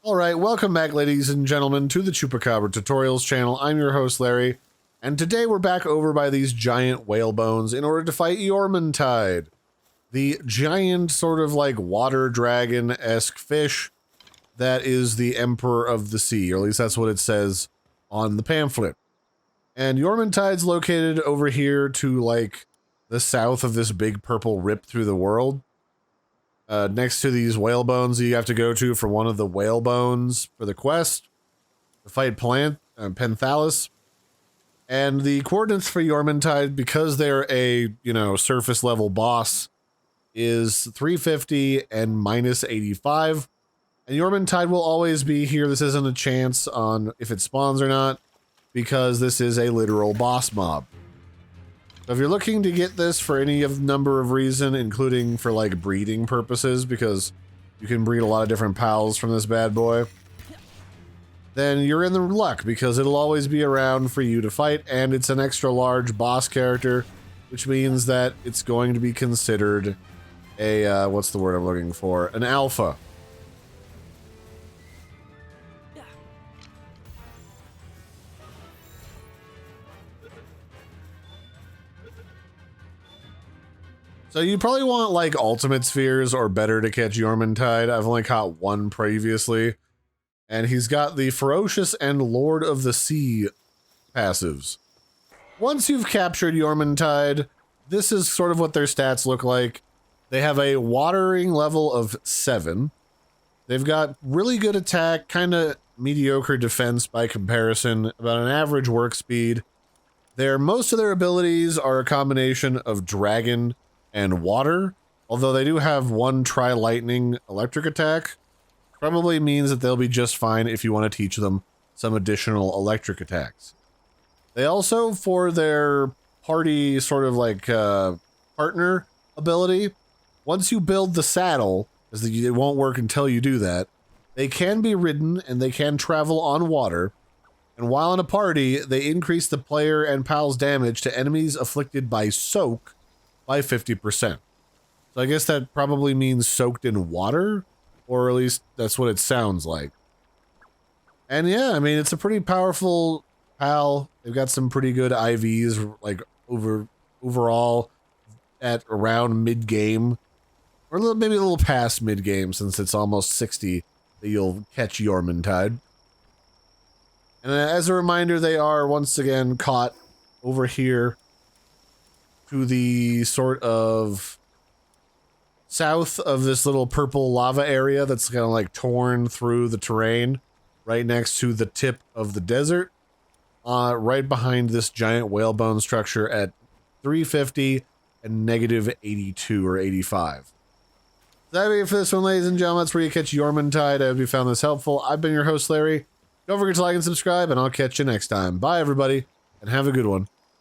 Alright, welcome back ladies and gentlemen to the Chupacabra Tutorials channel. I'm your host Larry, and today we're back over by these giant whale bones in order to fight Jormuntide. The giant sort of like water dragon-esque fish that is the Emperor of the Sea, or at least that's what it says on the pamphlet. And Jormuntide's located over here to like the south of this big purple rip through the world. Next to these whale bones you have to go to for one of the whale bones for the quest to fight Penthalus. And the coordinates for Jormuntide, because they're a, surface level boss, is 350 and minus 85. And Jormuntide will always be here. This isn't a chance on if it spawns or not, because this is a literal boss mob. So if you're looking to get this for any of number of reason, including for like breeding purposes, because you can breed a lot of different pals from this bad boy, then you're in the luck, because it'll always be around for you to fight, and it's an extra large boss character, which means that it's going to be considered a, what's the word I'm looking for? An alpha. So you probably want like ultimate spheres or better to catch Jormuntide. I've only caught one previously. And he's got the Ferocious and Lord of the Sea passives. Once you've captured Jormuntide, this is sort of what their stats look like. They have a watering level of 7. They've got really good attack, kind of mediocre defense by comparison, about an average work speed. Most of their abilities are a combination of dragon and water, although they do have one tri-lightning electric attack. Probably means that they'll be just fine if you want to teach them some additional electric attacks. They also, for their party sort of like partner ability, once you build the saddle, because it won't work until you do that, they can be ridden and they can travel on water, and while in a party, they increase the player and pal's damage to enemies afflicted by soak by 50%. So I guess that probably means soaked in water, or at least that's what it sounds like. And yeah, I mean, it's a pretty powerful pal. They've got some pretty good IVs, like overall at around mid-game, or maybe a little past mid-game, since it's almost 60 that you'll catch Jormuntide. And as a reminder, they are once again caught over here to the sort of south of this little purple lava area that's kind of like torn through the terrain, right next to the tip of the desert, right behind this giant whalebone structure at 350 and negative 82 or 85. That'll be it for this one, ladies and gentlemen. That's where you catch Jormuntide. I hope you found this helpful. I've been your host, Larry. Don't forget to like and subscribe, and I'll catch you next time. Bye, everybody, and have a good one.